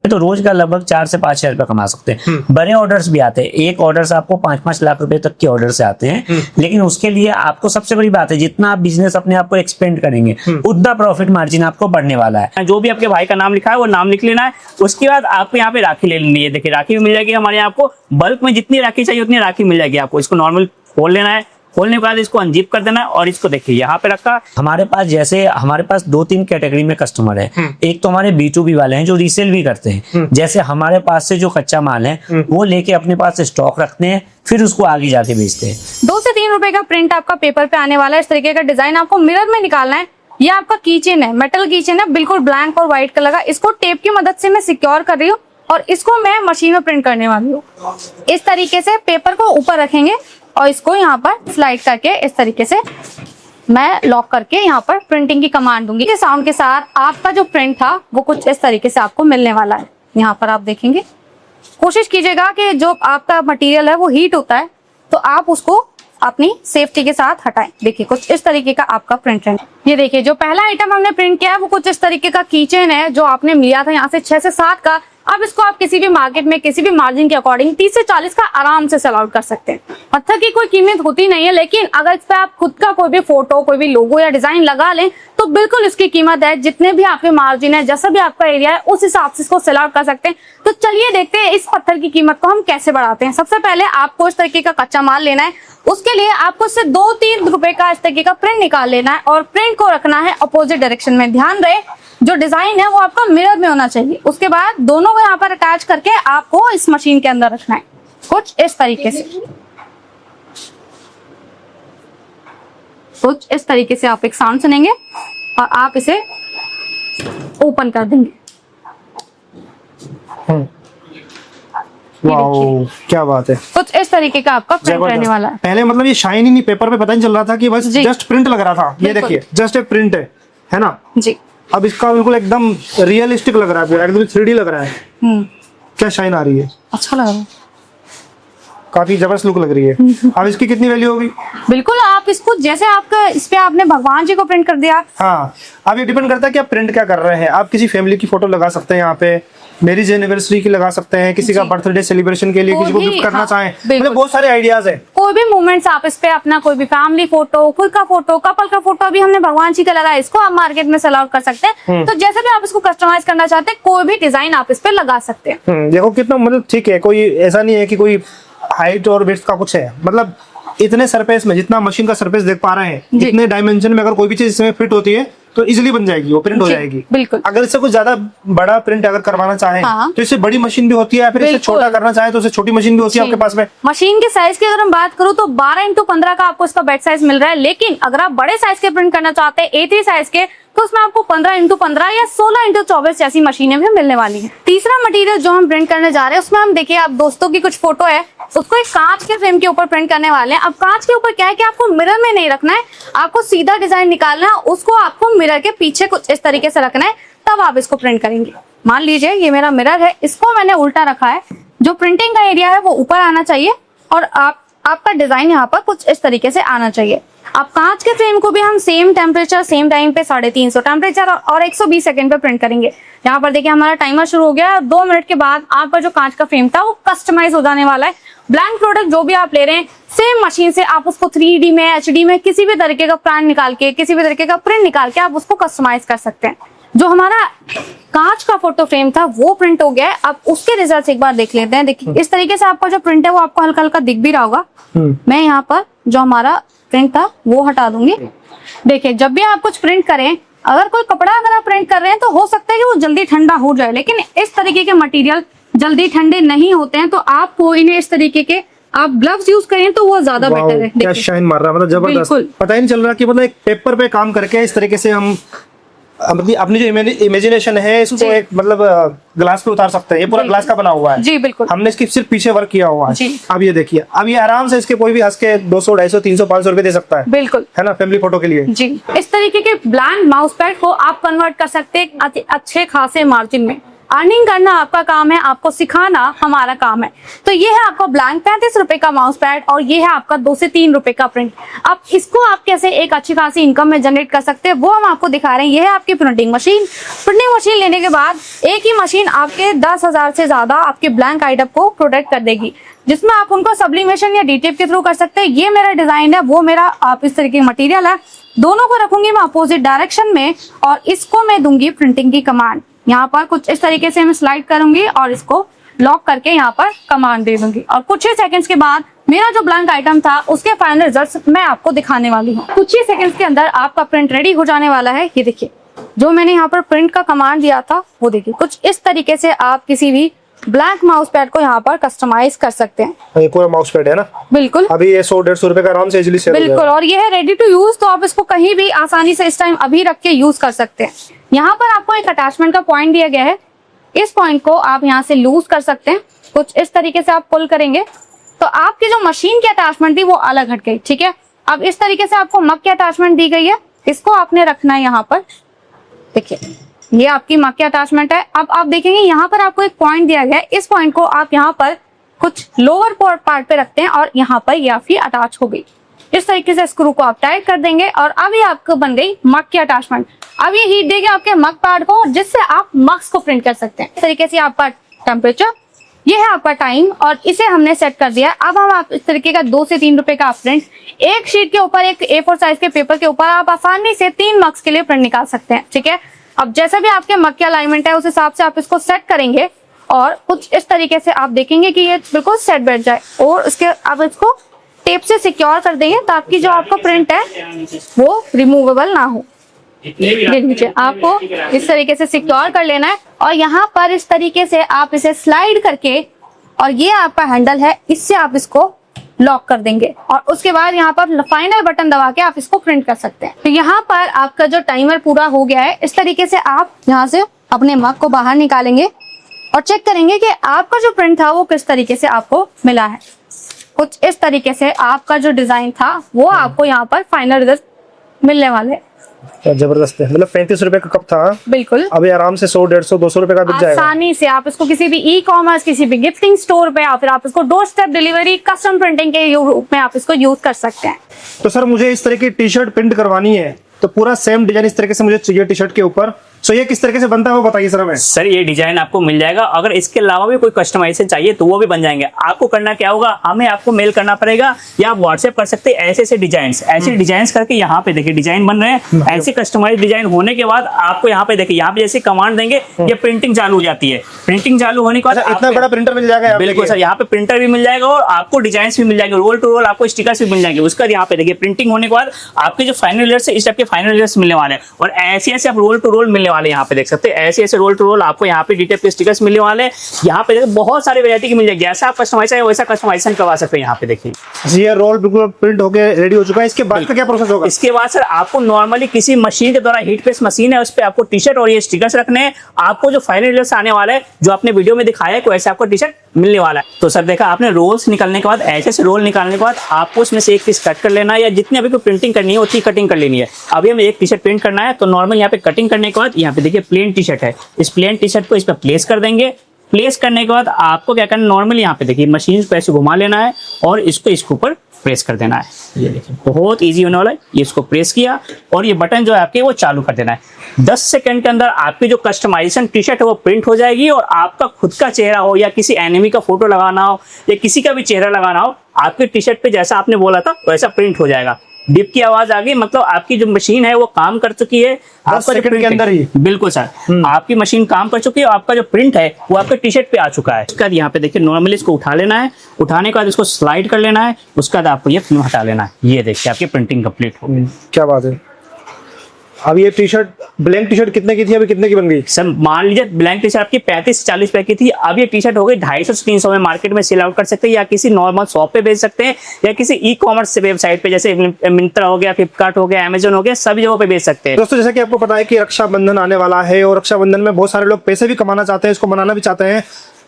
तो रोज का लगभग 4 से 5 हज़ार रुपये कमा सकते हैं। बड़े ऑर्डर्स भी आते हैं, एक ऑर्डर से आपको 5-5 लाख रुपए तक के ऑर्डर से आते हैं। लेकिन उसके लिए आपको सबसे बड़ी बात है, जितना आप बिजनेस अपने आप को एक्सपेंड करेंगे उतना प्रॉफिट मार्जिन आपको बढ़ने वाला है। जो भी आपके भाई का नाम लिखा है वो नाम लिख लेना है। उसके बाद आपको यहाँ पे राखी ले लेनी है। देखिए राखी भी मिल जाएगी हमारे यहाँ, आपको बल्क में जितनी राखी चाहिए उतनी राखी मिल जाएगी आपको। इसको नॉर्मल खोल लेना है, खोलने के बाद इसको अनजिप कर देना है और इसको देखिए यहाँ पे रखा। हमारे पास 2-3 कैटेगरी में कस्टमर है। एक तो हमारे B2B वाले हैं जो रीसेल भी करते हैं। जैसे हमारे पास से जो कच्चा माल है वो लेके अपने पास स्टॉक रखते हैं, फिर उसको आगे जाके बेचते हैं। 2 से 3 रुपए का प्रिंट आपका पेपर पे आने वाला है। इस तरीके का डिजाइन आपको मिरर में निकालना है। ये आपका कीचेन है, मेटल कीचेन है, बिल्कुल ब्लैंक और व्हाइट कलर का। इसको टेप की मदद से मैं सिक्योर कर रही हूँ और इसको मैं मशीन में प्रिंट करने वाली हूँ। इस तरीके से पेपर को ऊपर रखेंगे और इसको यहाँ पर स्लाइड करके इस तरीके से मैं लॉक करके यहाँ पर प्रिंटिंग की कमांड दूंगी। के साउंड के साथ आपका जो प्रिंट था वो कुछ इस तरीके से आपको मिलने वाला है। यहाँ पर आप देखेंगे, कोशिश कीजिएगा कि जो आपका मटेरियल है वो हीट होता है तो आप उसको अपनी सेफ्टी के साथ हटाएं। देखिए कुछ इस तरीके का आपका प्रिंट है। ये देखिए जो पहला आइटम हमने प्रिंट किया है वो कुछ इस तरीके का कीचेन है जो आपने लिया था यहाँ से 6 से 7 का। अब इसको आप किसी भी मार्केट में किसी भी मार्जिन के अकॉर्डिंग 30 से 40 का आराम से सेल आउट कर सकते हैं। पत्थर की कोई कीमत होती नहीं है, लेकिन अगर इस पे आप खुद का कोई भी फोटो, कोई भी लोगो या डिजाइन लगा लें तो बिल्कुल इसकी कीमत है। जितने भी आपके मार्जिन है, जैसा भी आपका एरिया है, उस हिसाब से इसको सेल आउट कर सकते हैं। तो चलिए देखते हैं इस पत्थर की कीमत को हम कैसे बढ़ाते हैं। सबसे पहले आपको इस तरीके का कच्चा माल लेना है। उसके लिए आपको इससे 2-3 रुपए का इस तरीके का प्रिंट निकाल लेना है और प्रिंट को रखना है अपोजिट डायरेक्शन में। ध्यान रहे जो डिजाइन है वो आपका मिरर में होना चाहिए। उसके बाद दोनों को यहाँ पर अटैच करके आपको इस मशीन के अंदर रखना है कुछ इस तरीके से। कुछ इस तरीके से आप एक साउंड सुनेंगे और आप इसे ओपन कर देंगे। वाओ क्या बात है। कुछ इस तरीके का आपका प्रिंट रहने वाला है। पहले मतलब ये शाइन ही नहीं, पेपर पे पता नहीं चल रहा था कि बस जस्ट प्रिंट लग रहा था। ये देखिए जस्ट एक प्रिंट है ना जी। अब इसका बिल्कुल एकदम रियलिस्टिक लग रहा है, पूरा एकदम 3D लग रहा है। क्या शाइन आ रही है, अच्छा लग रहा है, काफी जबरदस्त लुक लग रही है। अब इसकी कितनी वैल्यू होगी? बिल्कुल आप इसको जैसे आपका इस पे आपने भगवान जी को प्रिंट कर दिया। हाँ, अब ये डिपेंड करता है कि आप प्रिंट क्या कर रहे हैं। आप किसी फैमिली की फोटो लगा सकते हैं, यहाँ पे मैरिज एनिवर्सरी की लगा सकते हैं, किसी का बर्थडे सेलिब्रेशन के लिए किसी को गिफ्ट करना चाहें, मतलब बहुत सारे आइडियाज है। कोई भी मोमेंट्स आप इस पे अपना कोई भी फैमिली फोटो, खुद का फोटो, कपल का फोटो, अभी हमने भगवान जी का लगाया, इसको आप मार्केट में सेल आउट कर सकते हैं। तो जैसे भी आप इसको कस्टमाइज करना चाहते हैं कोई भी डिजाइन आप इस पे लगा सकते हैं। देखो कितना मतलब ठीक है, कोई ऐसा नहीं है कि कोई हाइट और विड्थ का कुछ है, मतलब इतने सरफेस में जितना मशीन का सरफेस देख पा रहे हैं, इतने डायमेंशन में अगर कोई भी चीज इसमें फिट होती है तो इजीली बन जाएगी, वो प्रिंट हो जाएगी। बिल्कुल। अगर इससे कुछ ज्यादा बड़ा प्रिंट अगर करवाना चाहें तो इससे बड़ी मशीन भी होती है, या फिर इससे छोटा करना चाहे तो इससे छोटी मशीन भी होती है आपके पास में। मशीन के साइज की अगर हम बात करूं तो 12x15 का आपको इसका बेड साइज मिल रहा है। लेकिन अगर आप बड़े साइज के प्रिंट करना चाहते हैं A3 साइज के, तो उसमें आपको 15x15 या 16x24 जैसी मशीनें भी मिलने वाली हैं। तीसरा मटेरियल जो हम प्रिंट करने जा रहे हैं उसमें हम देखिए आप दोस्तों की कुछ फोटो है, उसको एक कांच के फ्रेम के ऊपर प्रिंट करने वाले हैं। अब कांच के ऊपर क्या है कि आपको मिरर में नहीं रखना है, आपको सीधा डिजाइन निकालना है, उसको आपको मिरर के पीछे कुछ इस तरीके से रखना है, तब आप इसको प्रिंट करेंगे। मान लीजिए ये मेरा मिरर है, इसको मैंने उल्टा रखा है, जो प्रिंटिंग का एरिया है वो ऊपर आना चाहिए और आपका डिजाइन यहाँ पर कुछ इस तरीके से आना चाहिए। अब कांच के फ्रेम को भी हम सेम टेम्परेचर, सेम टाइम पे 350 टेम्परेचर और 120 सेकंड पे प्रिंट करेंगे। यहाँ पर देखिए हमारा टाइमर शुरू हो गया। 2 मिनट के बाद आपका जो कांच का फ्रेम था वो कस्टमाइज हो जाने वाला है। ब्लैंक प्रोडक्ट जो भी आप ले रहे हैं सेम मशीन से आप उसको 3D में, HD में किसी भी तरीके का प्लान निकाल के, किसी भी तरीके का प्रिंट निकाल के आप उसको कस्टमाइज कर सकते हैं। जो हमारा कांच का फोटो फ्रेम था वो प्रिंट हो गया है। अब उसके रिजल्ट एक बार देख लेते हैं। देखिए इस तरीके से आपका जो प्रिंट है वो आपको हल्का हल्का दिख भी रहा होगा। मैं यहाँ पर जो हमारा प्रिंट था वो हटा दूंगी। देखिए जब भी आप कुछ प्रिंट करें, अगर कोई कपड़ा अगर आप प्रिंट कर रहे हैं तो हो सकता है कि वो जल्दी ठंडा हो जाए, लेकिन इस तरीके के मटेरियल जल्दी ठंडे नहीं होते हैं। तो आपको इन्हें इस तरीके के आप ग्लव्स यूज करें तो वो ज्यादा बेटर है। क्या शाइन मार रहा है, मतलब जबरदस्त। पता ही नहीं चल रहा कि मतलब एक पेपर पे काम करके इस तरीके से हम अपनी जो इमेजिनेशन है इसको एक मतलब ग्लास पे उतार सकते हैं। ये पूरा ग्लास का बना हुआ है। जी बिल्कुल। हमने इसकी सिर्फ पीछे वर्क किया हुआ है। जी। अब ये देखिए, अब ये आराम से इसके कोई भी हंस के 200, 250, 300, 500 रुपए दे सकता है। बिल्कुल, है ना, फैमिली फोटो के लिए। जी। इस तरीके के ब्लैंक माउस पैड को आप कन्वर्ट कर सकते हैं अच्छे खासे मार्जिन में। अर्निंग करना आपका काम है, आपको सिखाना हमारा काम है। तो ये है आपका ब्लैंक 35 रुपए का माउस पैड और ये है आपका 2 से 3 रुपए का प्रिंट। अब इसको आप कैसे एक अच्छी खासी इनकम में जनरेट कर सकते हैं वो हम आपको दिखा रहे हैं। ये है आपकी प्रिंटिंग मशीन। प्रिंटिंग मशीन लेने के बाद एक ही मशीन आपके 10,000 से ज्यादा आपके ब्लैंक आइटम को प्रोटेक्ट कर देगी, जिसमें आप उनको सब्लिमेशन या डीटेप के थ्रू कर सकते हैं। ये मेरा डिजाइन है, वो मेरा आप इस तरीके का मटेरियल है। दोनों को रखूंगी मैं अपोजिट डायरेक्शन में और इसको मैं दूंगी प्रिंटिंग की कमांड। यहाँ पर कुछ इस तरीके से मैं स्लाइड करूंगी और इसको लॉक करके यहाँ पर कमांड दे दूंगी और कुछ ही सेकंड्स के बाद मेरा जो ब्लैंक आइटम था उसके फाइनल रिजल्ट्स मैं आपको दिखाने वाली हूँ। कुछ ही सेकंड्स के अंदर आपका प्रिंट रेडी हो जाने वाला है। ये देखिए जो मैंने यहाँ पर प्रिंट का कमांड दिया था वो देखिए कुछ इस तरीके से आप किसी भी ब्लैक माउस पैड को यहाँ पर कस्टमाइज कर सकते हैं। ये पूरा माउस पैड है ना? बिल्कुल अभी ये 100-150 रुपए का आराम से इजीली सेल हो बिल्कुल, जाएगा। और ये है रेडी टू यूज, तो आप इसको कहीं भी आसानी से इस टाइम अभी रख के यूज कर सकते हैं। यहाँ पर आपको एक अटैचमेंट का पॉइंट दिया गया है, इस पॉइंट को आप यहाँ से लूज कर सकते हैं। कुछ इस तरीके से आप पुल करेंगे तो आपकी जो मशीन की अटैचमेंट थी वो अलग हट गई। ठीक है, अब इस तरीके से आपको मग की अटैचमेंट दी गई है, इसको आपने रखना है यहाँ पर। देखिए ये आपकी मग की अटैचमेंट है। अब आप देखेंगे यहाँ पर आपको एक पॉइंट दिया गया है, इस पॉइंट को आप यहाँ पर कुछ लोअर पार्ट पे रखते हैं और यहाँ पर ये आपकी अटैच हो गई। इस तरीके से स्क्रू को आप टाइट कर देंगे और अभी आपको बन गई मग की अटैचमेंट। अब ये हीट देगी आपके मग पैड को, जिससे आप मग्स को प्रिंट कर सकते हैं। इस तरीके से आपका टेम्परेचर, ये है आपका टाइम और इसे हमने सेट कर दिया। अब हम आप इस तरीके का 2 से 3 रुपए का प्रिंट एक शीट के ऊपर, एक A4 साइज के पेपर के ऊपर आप आसानी से 3 मग्स के लिए प्रिंट निकाल सकते हैं। ठीक है, अब जैसा भी आपके मग की अलाइनमेंट है उस हिसाब से आप इसको सेट करेंगे और कुछ इस तरीके से आप देखेंगे कि ये बिल्कुल सेट बैठ जाए और उसके अब इसको टेप से सिक्योर कर देंगे ताकि जो आपका प्रिंट है वो रिमूवेबल ना हो। नीचे आपको इस तरीके से सिक्योर कर लेना है और यहाँ पर इस तरीके से आप इसे स्लाइड करके, और ये आपका हैंडल है, इससे आप इसको लॉक कर देंगे और उसके बाद यहाँ पर फाइनल बटन दबा के आप इसको प्रिंट कर सकते हैं। तो यहाँ पर आपका जो टाइमर पूरा हो गया है। इस तरीके से आप यहाँ से अपने मग को बाहर निकालेंगे और चेक करेंगे कि आपका जो प्रिंट था वो किस तरीके से आपको मिला है। कुछ इस तरीके से आपका जो डिजाइन था वो आपको यहाँ पर फाइनल रिजल्ट मिलने वाले। क्या जबरदस्त है, मतलब 35 रुपए का कप था, बिल्कुल अभी आराम से 100-150-200 रुपए का बिक जाएगा आसानी से। आप इसको किसी भी ई-कॉमर्स, किसी भी गिफ्टिंग स्टोर पे या फिर आप इसको door step delivery, custom printing के रूप में आप इसको यूज कर सकते हैं। तो सर मुझे इस तरह की टी शर्ट प्रिंट करवानी है तो पूरा सेम डिजाइन इस तरीके से मुझे चाहिए टी शर्ट के ऊपर, सो ये किस तरीके से बनता है वो बताइए सर हमें। सर ये डिजाइन आपको मिल जाएगा, अगर इसके अलावा भी कोई कस्टमाइजेशन चाहिए तो वो भी बन जाएंगे। आपको करना क्या होगा, हमें आपको मेल करना पड़ेगा या आप व्हाट्सएप कर सकते हैं ऐसे डिजाइन करके। यहाँ पे देखिए डिजाइन बन रहे हैं, ऐसे कस्टमाइज डिजाइन होने के बाद आपको यहाँ पे देखिए, यहाँ पे जैसे कमांड देंगे ये प्रिंटिंग चालू हो जाती है। प्रिंटिंग चालू होने के बाद इतना बड़ा प्रिंटर मिल जाएगा? बिल्कुल सर, यहाँ पे प्रिंटर भी मिल जाएगा और आपको डिजाइन भी मिल जाएंगे, रोल टू रोल आपको स्टिकर्स भी मिल जाएंगे। उसका यहाँ पे देखिए प्रिंटिंग होने के बाद आपके जो फाइनल रिजल्ट है इस टाइप के फाइनल रिजल्ट मिलने वाले हैं और ऐसे ऐसे आप रोल टू रोल मिलने वाले हैं। यहाँ पे देख सकते हैं ऐसे ऐसे रोल टू रोल आपको यहाँ पे डिटेल के स्टिकर्स मिलने वाले हैं। यहाँ पे देखिए बहुत सारी वैरायटी की मिल जाएगी, जैसा आप कस्टमाइज है वैसा कस्टमाइजेशन करवा सकते हैं। यहाँ पे देखिए ये रोल बिल्कुल प्रिंट होके रेडी हो चुका है। इसके बाद का क्या प्रोसेस होगा? इसके बाद सर आपको नॉर्मली किसी मशीन के द्वारा, हीट प्रेस मशीन है उस पर आपको टी शर्ट और ये स्टिकर्स रखने हैं। आपको जो फाइनल रिजल्ट आने वाला है जो आपने वीडियो में दिखाया है वैसे आपको टी शर्ट मिलने वाला है। तो सर देखा आपने रोल्स निकालने के बाद, ऐसे से रोल निकालने के बाद आपको उसमें से एक पीस कट कर लेना है या जितनी अभी प्रिंटिंग करनी है उतनी कटिंग कर लेनी है। अभी हमें एक टी शर्ट प्रिंट करना है तो नॉर्मल यहाँ पे कटिंग करने के बाद यहाँ पे देखिए प्लेन टी शर्ट है, इस प्लेन टी शर्ट को इस पर प्लेस कर देंगे। प्लेस करने के बाद आपको क्या करना है, नॉर्मली यहाँ पे देखिए मशीन को ऐसे घुमा लेना है और इसको इसके ऊपर प्रेस कर देना है। ये देखिए बहुत इजी होने वाला है। ये इसको प्रेस किया और ये बटन जो है आपके वो चालू कर देना है। 10 सेकंड के अंदर आपकी जो कस्टमाइजेशन टी शर्ट है वो प्रिंट हो जाएगी और आपका खुद का चेहरा हो या किसी एनिमी का फोटो लगाना हो या किसी का भी चेहरा लगाना हो, आपके टी शर्ट पे जैसा आपने बोला था वैसा प्रिंट हो जाएगा। डिप की आवाज आ गई, मतलब आपकी जो मशीन है वो काम कर चुकी है। 10 सेकंड के अंदर ही? बिल्कुल सर, आपकी मशीन काम कर चुकी है और आपका जो प्रिंट है वो आपके टी शर्ट पे आ चुका है। उसके बाद यहाँ पे देखिए नॉर्मली इसको उठा लेना है, उठाने के बाद इसको स्लाइड कर लेना है, उसके बाद आपको ये फिल्म हटा लेना है। ये देखिए आपकी प्रिंटिंग कंप्लीट हो गई। क्या बात है। अब ये T shirt, blank T shirt कितने की थी, अभी कितने की बन गई? सर मान लीजिए ब्लैंक टी शर्ट आपकी 35 से 40 रुपए की थी, अब ये टी शर्ट हो गई 250 से 300 में मार्केट में सेल आउट कर सकते हैं या किसी नॉर्मल शॉप पे बेच सकते हैं या किसी ई कॉमर्स वेबसाइट पे जैसे मिंत्रा हो गया, फ्लिपकार्ट हो गया, अमेजन हो गया, सभी जगहों पे बेच सकते हैं। दोस्तों जैसा कि आपको पता है कि रक्षाबंधन आने वाला है और रक्षाबंधन में बहुत सारे लोग पैसे भी कमाना चाहते हैं, इसको मनाना भी चाहते हैं,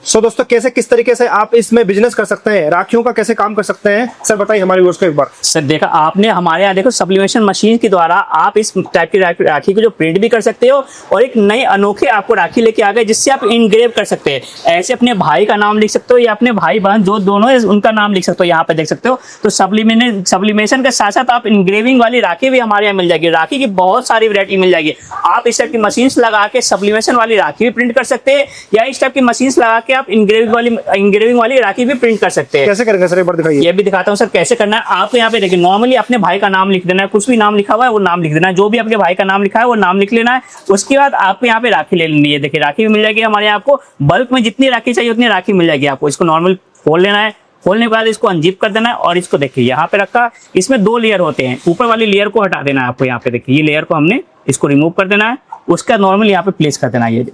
सो दोस्तों कैसे किस तरीके से आप इसमें बिजनेस कर सकते हैं, राखियों का कैसे काम कर सकते हैं, सर बताइए हमारे व्यूअर्स को एक बार। सर देखा आपने हमारे यहाँ देखो सब्लिमेशन मशीन के द्वारा आप इस टाइप की राखी को जो प्रिंट भी कर सकते हो और एक नई अनोखे आपको राखी लेके आ गए जिससे आप इनग्रेव कर सकते हैं। ऐसे अपने भाई का नाम लिख सकते हो या अपने भाई बहन जो दोनों है उनका नाम लिख सकते हो, यहाँ पे देख सकते हो। तो सब्लिमेशन के साथ साथ आप इनग्रेविंग वाली राखी भी हमारे यहाँ मिल जाएगी। राखी की बहुत सारी वैरायटी मिल जाएगी। आप इस टाइप की मशीन लगा के सब्लिमेशन वाली राखी भी प्रिंट कर सकते हैं या इस टाइप की मशीन लगा के आप इंग्रेविंग वाली राखी भी प्रिंट कर सकते हैं। कैसे करेंगे सर एक बार दिखाइए। ये भी दिखाता हूँ सर कैसे करना है। आपको यहाँ पे देखिए नॉर्मली अपने भाई का नाम लिख देना है, कुछ भी नाम लिखा हुआ है वो नाम लिख देना है, जो भी आपके भाई का नाम लिखा है वो नाम लिख लेना है। उसके बाद आपको यहाँ पे राखी ले लेनी है। देखिए राखी भी मिल जाएगी हमारे यहाँ, आपको बल्क में जितनी राखी चाहिए उतनी राखी मिल जाएगी आपको। इसको नॉर्मल खोल लेना है, खोलने के बाद इसको अनजिप कर देना है और इसको देखिए यहाँ पे रखा। इसमें 2 लेयर होते हैं, ऊपर वाली लेयर को हटा देना है आपको। यहाँ पे देखिए ये लेयर को हमने इसको रिमूव कर देना है, उसका नॉर्मल यहाँ पे प्लेस कर देना है। ये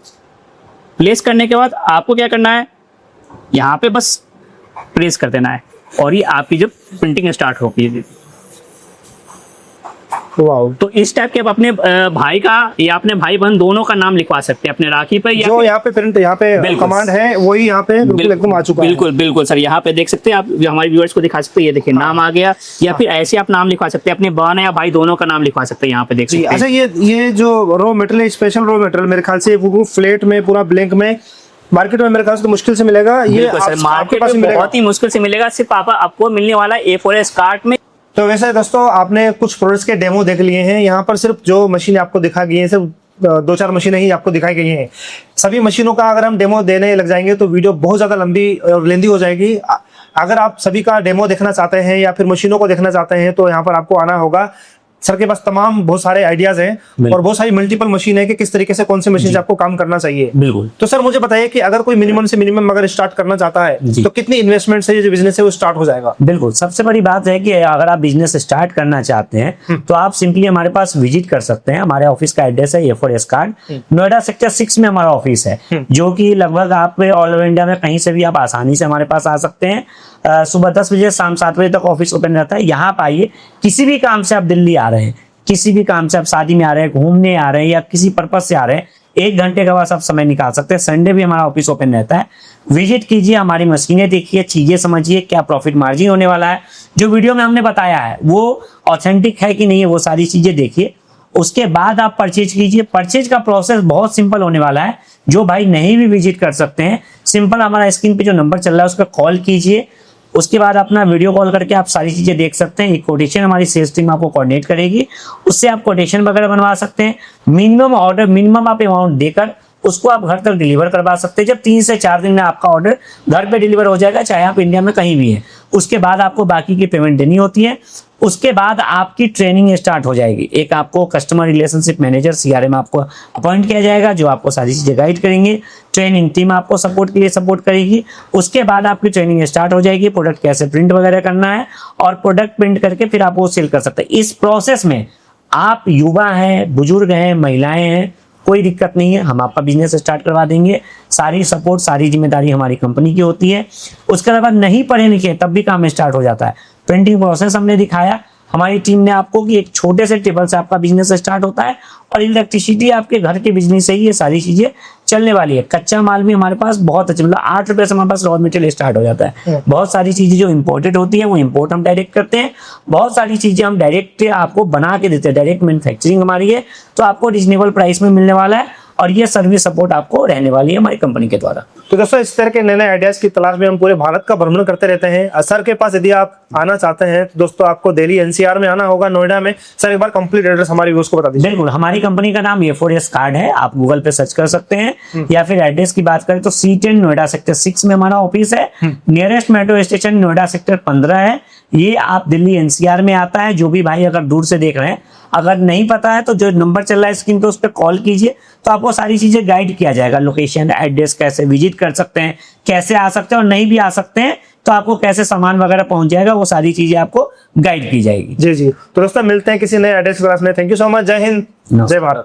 प्लेस करने के बाद आपको क्या करना है, यहाँ पे बस प्रेस कर देना है और ये आपकी जब प्रिंटिंग स्टार्ट होगी। वाओ। तो इस टाइप के आप अपने भाई का या अपने भाई बहन दोनों का नाम लिखवा सकते हैं अपने राखी पर। जो यहाँ पे प्रिंट यहाँ पे कमांड है वही यहाँ पे बिल्कुल एकदम आ चुका है। बिल्कुल बिल्कुल सर, यहाँ पे देख सकते हैं आप, हमारे व्यूअर्स को दिखा सकते हैं। ये देखिए नाम आ गया। या फिर ऐसे आप नाम लिखवा सकते हैं, अपने बहन या भाई दोनों का नाम लिखवा सकते हैं। यहाँ पे देख सकते हैं। अच्छा ये जो raw material, special raw material मेरे ख्याल से वो फ्लेट में पूरा ब्लैंक में मार्केट में मेरे ख्याल से तो मुश्किल से मिलेगा। ये मार्केट में बहुत ही मुश्किल से मिलेगा। सिर्फ आपको मिलने वाला A4S कार्ड में। तो वैसे दोस्तों आपने कुछ प्रोडक्ट्स के डेमो देख लिए हैं। यहाँ पर सिर्फ जो मशीन आपको दिखा गई है सिर्फ 2-4 मशीनें ही आपको दिखाई गई हैं। सभी मशीनों का अगर हम डेमो देने लग जाएंगे तो वीडियो बहुत ज़्यादा लंबी और लेंदी हो जाएगी। अगर आप सभी का डेमो देखना चाहते हैं या फिर मशीनों को देखना चाहते हैं तो यहाँ पर आपको आना होगा। सर के पास तमाम बहुत सारे आइडियाज हैं और बहुत सारी मल्टीपल मशीन है कि किस तरीके से कौन सी मशीन से आपको काम करना चाहिए। बिल्कुल। तो सर मुझे बताइए कि अगर कोई मिनिमम से मिनिमम अगर स्टार्ट करना चाहता है तो कितनी इन्वेस्टमेंट से ये जो बिजनेस है वो स्टार्ट हो जाएगा? बिल्कुल, सबसे बड़ी बात है कि अगर आप बिजनेस स्टार्ट करना चाहते हैं तो आप सिंपली हमारे पास विजिट कर सकते हैं। हमारे ऑफिस का एड्रेस है A4S कार्ड, नोएडा सेक्टर 6 में हमारा ऑफिस है, जो कि लगभग आप ऑल ओवर इंडिया में कहीं से भी आप आसानी से हमारे पास आ सकते हैं। सुबह 10 बजे शाम 7 बजे तक ऑफिस ओपन रहता है। यहाँ पर आइए, किसी भी काम से आप दिल्ली आ रहे हैं, किसी भी काम से आप शादी में आ रहे हैं, घूमने आ रहे हैं या किसी पर्पज से आ रहे हैं, 1 घंटे का बस आप समय निकाल सकते हैं। संडे भी हमारा ऑफिस ओपन रहता है। विजिट कीजिए, हमारी मशीनें देखिए, चीजें समझिए, क्या प्रॉफिट मार्जिन होने वाला है, जो वीडियो में हमने बताया है वो ऑथेंटिक है कि नहीं है, वो सारी चीजें देखिए। उसके बाद आप परचेज कीजिए। परचेज का प्रोसेस बहुत सिंपल होने वाला है। जो भाई नहीं भी विजिट कर सकते हैं, सिंपल हमारा स्क्रीन पे जो नंबर चल रहा है उस पर कॉल कीजिए। उसके बाद अपना वीडियो कॉल करके आप सारी चीजें देख सकते हैं। एक कोटेशन हमारी सेल्स टीम आपको कोऑर्डिनेट करेगी, उससे आप कोटेशन वगैरह बनवा सकते हैं। मिनिमम ऑर्डर, मिनिमम आप अमाउंट देकर उसको आप घर तक डिलीवर करवा सकते हैं। जब 3 से 4 दिन में आपका ऑर्डर घर पे डिलीवर हो जाएगा, चाहे आप इंडिया में कहीं भी हैं, उसके बाद आपको बाकी की पेमेंट देनी होती है। उसके बाद आपकी ट्रेनिंग स्टार्ट हो जाएगी। एक आपको कस्टमर रिलेशनशिप मैनेजर CRM आपको अपॉइंट किया जाएगा, जो आपको सारी चीजें गाइड करेंगे। ट्रेनिंग टीम आपको सपोर्ट के लिए सपोर्ट करेगी। उसके बाद आपकी ट्रेनिंग स्टार्ट हो जाएगी, प्रोडक्ट कैसे प्रिंट वगैरह करना है और प्रोडक्ट प्रिंट करके फिर आप वो सेल कर सकते हैं। इस प्रोसेस में आप युवा हैं, बुजुर्ग हैं, महिलाएं हैं, कोई दिक्कत नहीं है, हम आपका बिजनेस स्टार्ट करवा देंगे। सारी सपोर्ट, सारी जिम्मेदारी हमारी कंपनी की होती है। उसके अलावा नहीं पढ़े लिखे तब भी काम स्टार्ट हो जाता है। प्रिंटिंग प्रोसेस हमने दिखाया हमारी टीम ने आपको कि एक छोटे से टेबल से आपका बिजनेस स्टार्ट होता है और इलेक्ट्रिसिटी आपके घर के बिजली से ही ये सारी चीजें चलने वाली है। कच्चा माल भी हमारे पास बहुत अच्छा, मतलब 8 रुपए से हमारे पास रॉ मटेरियल स्टार्ट हो जाता है। बहुत सारी चीजें जो इंपोर्टेड होती है वो इंपोर्ट हम डायरेक्ट करते हैं। बहुत सारी चीजें हम डायरेक्ट आपको बना के देते हैं, डायरेक्ट मैन्युफैक्चरिंग हमारी है, तो आपको रीजनेबल प्राइस में मिलने वाला है और ये सर्विस सपोर्ट आपको रहने वाली है हमारी कंपनी के द्वारा। तो दोस्तों इस तरह के नए नए आइडियाज की तलाश में हम पूरे भारत का भ्रमण करते रहते हैं। सर के पास यदि आप आना चाहते हैं तो दोस्तों आपको दिल्ली NCR में आना होगा, नोएडा में। सर एक बार कंप्लीट एड्रेस हमारे व्यूअर्स को बता दीजिए। बिल्कुल, हमारी कंपनी का नाम A4S कार्ड है, आप गूगल पे सर्च कर सकते हैं। या फिर एड्रेस की बात करें तो C10 नोएडा सेक्टर 6 में हमारा ऑफिस है। Nearest metro station Noida sector 15 है। ये आप दिल्ली NCR में आता है। जो भी भाई अगर दूर से देख रहे हैं, अगर नहीं पता है तो जो नंबर चल रहा है स्क्रीन पे उस पर कॉल कीजिए, तो आपको सारी चीजें गाइड किया जाएगा। लोकेशन, एड्रेस, कैसे विजिट कर सकते हैं, कैसे आ सकते हैं और नहीं भी आ सकते हैं तो आपको कैसे सामान वगैरह पहुंच जाएगा, वो सारी चीजें आपको गाइड की जाएगी। जी जी। तो दोस्तों मिलते हैं किसी नए एड्रेस क्लास में। Thank you so much. जय हिंद, जय भारत।